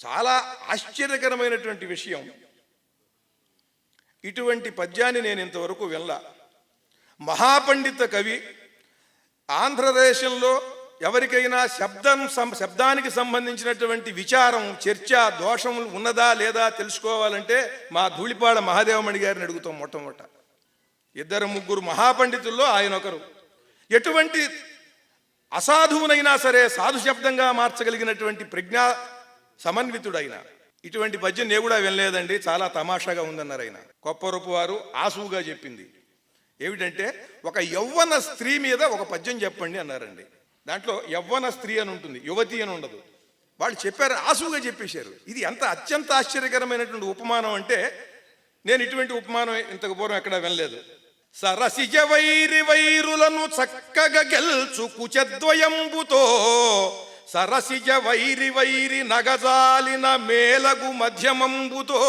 చాలా ఆశ్చర్యకరమైనటువంటి విషయం. ఇటువంటి పద్యాన్ని నేను ఇంతవరకు వినలా. మహాపండిత కవి ఆంధ్రదేశంలో ఎవరికైనా శబ్దానికి సంబంధించినటువంటి విచారం, చర్చ, దోషం ఉన్నదా లేదా తెలుసుకోవాలంటే మా ధూళిపాడ మహాదేవమణి గారిని అడుగుతాం. మొట్టమొదట ఇద్దరు ముగ్గురు మహాపండితుల్లో ఆయన ఒకరు. ఎటువంటి అసాధువునైనా సరే సాధు శబ్దంగా మార్చగలిగినటువంటి ప్రజ్ఞా సమన్వితుడైన. ఇటువంటి పద్యం నేను కూడా వినలేదండి, చాలా తమాషాగా ఉందన్నారు ఆయన. కొప్పరూపు వారు ఆసువుగా చెప్పింది ఏమిటంటే, ఒక యవ్వన స్త్రీ మీద ఒక పద్యం చెప్పండి అన్నారండి. దాంట్లో యవ్వన స్త్రీ అని ఉంటుంది, యువతి అని ఉండదు. వాళ్ళు చెప్పారు, ఆసువుగా చెప్పేశారు. ఇది ఎంత అత్యంత ఆశ్చర్యకరమైనటువంటి ఉపమానం అంటే, నేను ఇటువంటి ఉపమానం ఇంతకు పూర్వం ఎక్కడా వినలేదు. సరసిజ వైరి వైరులను చక్కగా గెల్చు కుచద్వయంబుతో, సరసిజ వైరి వైరి నగజాలిన మేలగు మధ్యమంబుతో,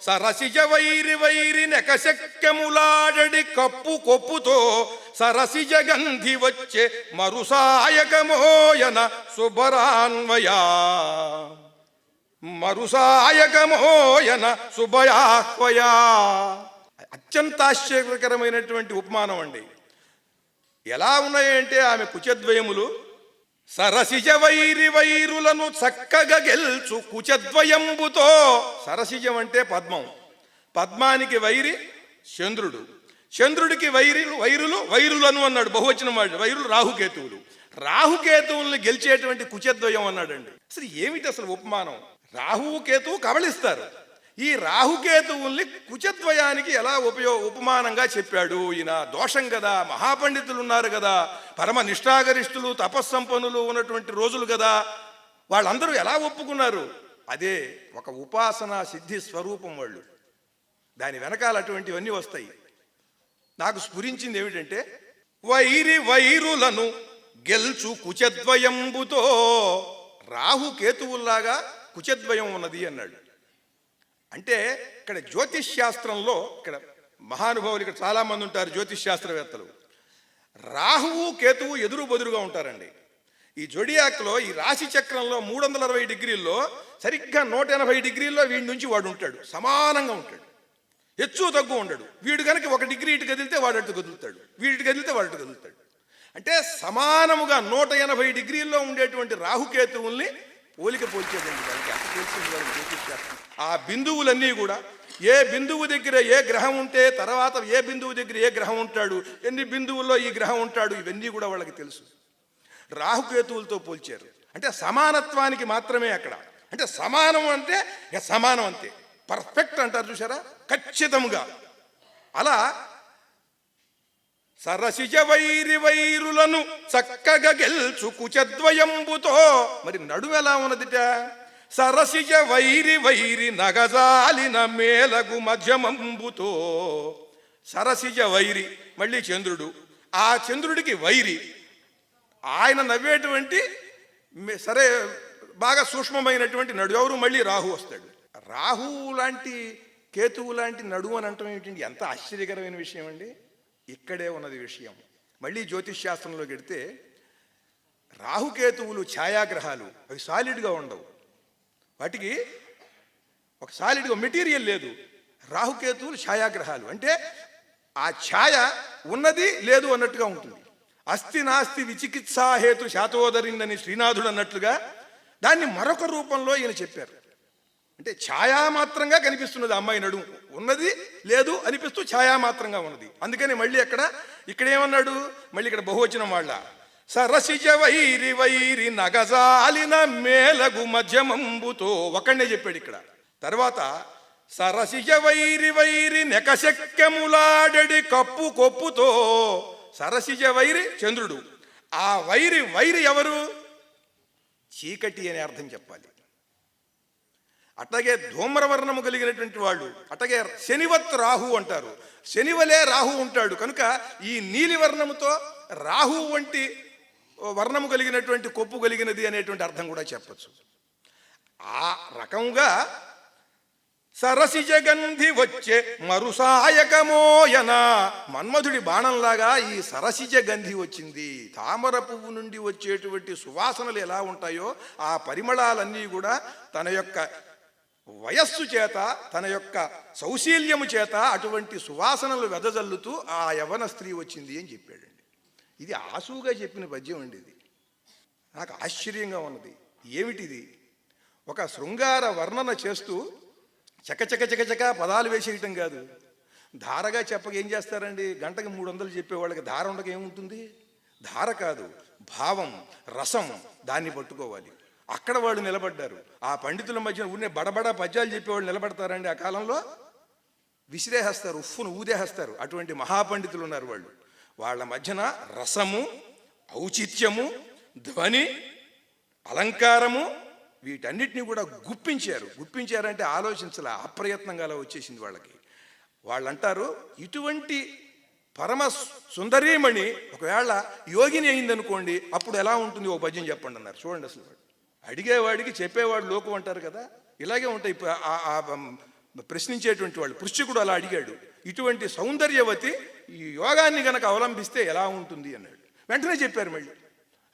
సరసిజ వైరి వైరి నెకశక్యములాడడి కప్పు కొప్పుతో, సరసిజ గంధి వచ్చే మరుసాయకమోయన శుభరాన్వయా, మరుసాయకమోయన శుభయాహ్వయా. అత్యంత ఆశ్చర్యకరమైనటువంటి ఉపమానం అండి. ఎలా ఉన్నాయంటే ఆమె కుచద్వయములు, సరసిజ వైరి వైరులను చక్కగా గెల్చు కుచద్వయంబుతో. సరసిజం అంటే పద్మం, పద్మానికి వైరి చంద్రుడు, చంద్రుడికి వైరులను అన్నాడు బహువచనం. వాడు వైరులు రాహుకేతువులు, రాహుకేతువుల్ని గెలిచేటువంటి కుచద్వయం అన్నాడండి. అసలు ఏమిటి అసలు ఉపమానం? రాహువు కేతువు కబళిస్తారు, ఈ రాహుకేతువుల్ని కుచద్వయానికి ఎలా ఉపమానంగా చెప్పాడు ఈయన? దోషం కదా, మహాపండితులు ఉన్నారు కదా, పరమ నిష్ఠాగరిష్ఠులు తపస్సంపన్నులు ఉన్నటువంటి రోజులు కదా, వాళ్ళందరూ ఎలా ఒప్పుకున్నారు? అదే ఒక ఉపాసనా సిద్ధి స్వరూపం వాళ్ళు. దాని వెనకాల అటువంటివన్నీ వస్తాయి. నాకు స్ఫురించింది ఏమిటంటే, వైరి వైరులను గెల్చు కుచద్వయంబుతో. రాహుకేతువుల్లాగా కుచద్వయం ఉన్నది అన్నాడు. అంటే ఇక్కడ జ్యోతిష్ శాస్త్రంలో, ఇక్కడ మహానుభావులు ఇక్కడ చాలామంది ఉంటారు జ్యోతిష్ శాస్త్రవేత్తలు. రాహువు కేతువు ఎదురు బదురుగా ఉంటారండి. ఈ జొడియాక్లో, ఈ రాశి చక్రంలో 360 డిగ్రీల్లో సరిగ్గా 180 డిగ్రీల్లో వీడి నుంచి వాడు ఉంటాడు, సమానంగా ఉంటాడు, హెచ్చు తగ్గు ఉండడు. వీడు కనుక 1 డిగ్రీ ఇటు కదిలితే వాడు అటు కదులుతాడు, వీడిటు కదిలితే వాడు అటు కదులుతాడు. అంటే సమానముగా 180 డిగ్రీల్లో ఉండేటువంటి రాహుకేతువుల్ని పోల్చేదండి. దానికి అంత తెలిసింది వాళ్ళకి జ్యోతిష్ శాస్త్రం. ఆ బిందువులన్నీ కూడా ఏ బిందువు దగ్గర ఏ గ్రహం ఉంటే తర్వాత ఏ బిందువు దగ్గర ఏ గ్రహం ఉంటాడు, ఎన్ని బిందువుల్లో ఈ గ్రహం ఉంటాడు, ఇవన్నీ కూడా వాళ్ళకి తెలుసు. రాహుకేతువులతో పోల్చారు. అంటే సమానత్వానికి మాత్రమే అక్కడ. అంటే సమానం అంటే సమానం అంతే, పర్ఫెక్ట్ అంటారు చూసారా, ఖచ్చితంగా. అలా సరసిజ వైరి వైరులను చక్కగా గెల్చు కుచద్వయంబుతో. మరి నడుము ఎలా ఉన్నదిట? సరసిజ వైరి వైరి నగజాలిన మేలగు మధ్యమంబుతో. సరసిజ వైరి, మళ్ళీ చంద్రుడు, ఆ చంద్రుడికి వైరి, ఆయన నవ్వేటువంటి సరే బాగా సూక్ష్మమైనటువంటి నడు ఎవరు? మళ్ళీ రాహు వస్తాడు. రాహు లాంటి కేతువు లాంటి నడువు అని అంటాం ఏమిటండి? ఎంత ఆశ్చర్యకరమైన విషయం అండి. ఇక్కడే ఉన్నది విషయం. మళ్ళీ జ్యోతిష్ శాస్త్రంలోకి వెడితే, రాహుకేతువులు ఛాయాగ్రహాలు, అవి సాలిడ్గా ఉండవు, వాటికి ఒక సాలిడ్గా మెటీరియల్ లేదు. రాహుకేతువులు ఛాయాగ్రహాలు, అంటే ఆ ఛాయ ఉన్నది లేదు అన్నట్టుగా ఉంటుంది. అస్థి నాస్తి విచికిత్సాహేతు శాతోదరిందని శ్రీనాథుడు అన్నట్లుగా దాన్ని మరొక రూపంలో ఈయన చెప్పారు. అంటే ఛాయామాత్రంగా కనిపిస్తున్నది అమ్మాయి నడుము, ఉన్నది లేదు అనిపిస్తూ ఛాయామాత్రంగా ఉన్నది. అందుకని మళ్ళీ ఇక్కడ ఏమన్నాడు? మళ్ళీ ఇక్కడ బహువచనం వాళ్ళ, సరసిజ వైరి వైరి నగజాలిన మేలగు మధ్యమంబుతో. ఒకనే చెప్పాడు ఇక్కడ. తర్వాత సరసిజ వైరి వైరి నెకశక్యములాడడి కప్పు కొప్పుతో. సరసిజ వైరి చంద్రుడు, ఆ వైరి ఎవరు? చీకటి అనే అర్థం చెప్పాలి. అట్లాగే ధూమ్రవర్ణము కలిగినటువంటి వాళ్ళు, అట్లాగే శనివత్ రాహు అంటారు, శనివలే రాహు ఉంటాడు కనుక ఈ నీలి వర్ణముతో రాహు వంటి వర్ణము కలిగినటువంటి కొప్పు కలిగినది అనేటువంటి అర్థం కూడా చెప్పచ్చు. ఆ రకంగా సరసిజ గంధి వచ్చే మరుసాయకమోయన. మన్మధుడి బాణంలాగా ఈ సరసిజ గంధి వచ్చింది. తామర పువ్వు నుండి వచ్చేటువంటి సువాసనలు ఎలా ఉంటాయో ఆ పరిమళాలన్నీ కూడా తన యొక్క వయస్సు చేత, తన యొక్క సౌశీల్యము చేత అటువంటి సువాసనలు వెదజల్లుతూ ఆ యవన స్త్రీ వచ్చింది అని చెప్పాడండి. ఇది ఆసువుగా చెప్పిన పద్యం అండి. ఇది నాకు ఆశ్చర్యంగా ఉన్నది. ఏమిటిది? ఒక శృంగార వర్ణన చేస్తూ చకచక పదాలు వేసేయటం కాదు, ధారగా చెప్పక ఏం చేస్తారండి? గంటకి 300 చెప్పేవాళ్ళకి ధార ఉండక ఏముంటుంది? ధార కాదు, భావం, రసం, దాన్ని పట్టుకోవాలి. అక్కడ వాళ్ళు నిలబడ్డారు. ఆ పండితుల మధ్యన ఊరినే బడబడా పద్యాలు చెప్పేవాళ్ళు నిలబడతారండి? ఆ కాలంలో విసిరేస్తారు, ఉఫ్ఫును ఊదేస్తారు. అటువంటి మహాపండితులు ఉన్నారు వాళ్ళు. వాళ్ళ మధ్యన రసము, ఔచిత్యము, ధ్వని, అలంకారము, వీటన్నిటిని కూడా గుప్పించారంటే ఆలోచించాల, అప్రయత్నంగా అలా వచ్చేసింది వాళ్ళకి. వాళ్ళు అంటారు, ఇటువంటి పరమ సుందరీమణి ఒకవేళ యోగిని అయిందనుకోండి, అప్పుడు ఎలా ఉంటుంది? ఒక పద్యం చెప్పండి అన్నారు. చూడండి, అసలు అడిగేవాడికి చెప్పేవాడు లోకం అంటారు కదా, ఇలాగే ఉంటాయి. ప్రశ్నించేటువంటి వాళ్ళు, పృశ్చికుడు అలా అడిగాడు, ఇటువంటి సౌందర్యవతి ఈ యోగాన్ని గనక అవలంబిస్తే ఎలా ఉంటుంది అన్నాడు. వెంటనే చెప్పారు. మళ్ళీ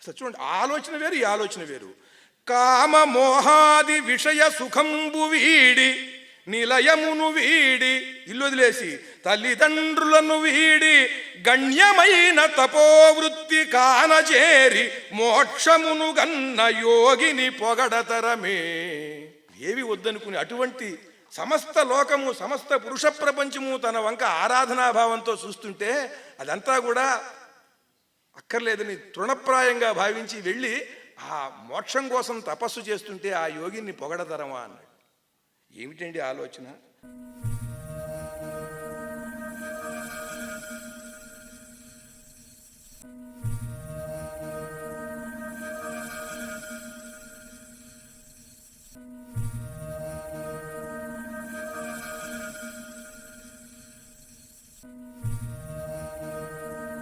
అసలు చూడండి, ఆలోచన వేరు, ఈ ఆలోచన వేరు. కామ మోహాది విషయ సుఖంబు వీడి, నిలయమును వీడి, ఇల్లు వదిలేసి తల్లిదండ్రులను వీడి, గణ్యమైన తపోవృత్తి కానచేరి మోక్షమును గన్న యోగిని పొగడతరమే. ఏవి వద్దనుకుని అటువంటి సమస్త లోకము, సమస్త పురుష ప్రపంచము తన వంక ఆరాధనాభావంతో చూస్తుంటే అదంతా కూడా అక్కర్లేదని తృణప్రాయంగా భావించి వెళ్ళి ఆ మోక్షం కోసం తపస్సు చేస్తుంటే ఆ యోగిని పొగడతరమా అన్నాడు. ఏమిటండి ఆలోచన?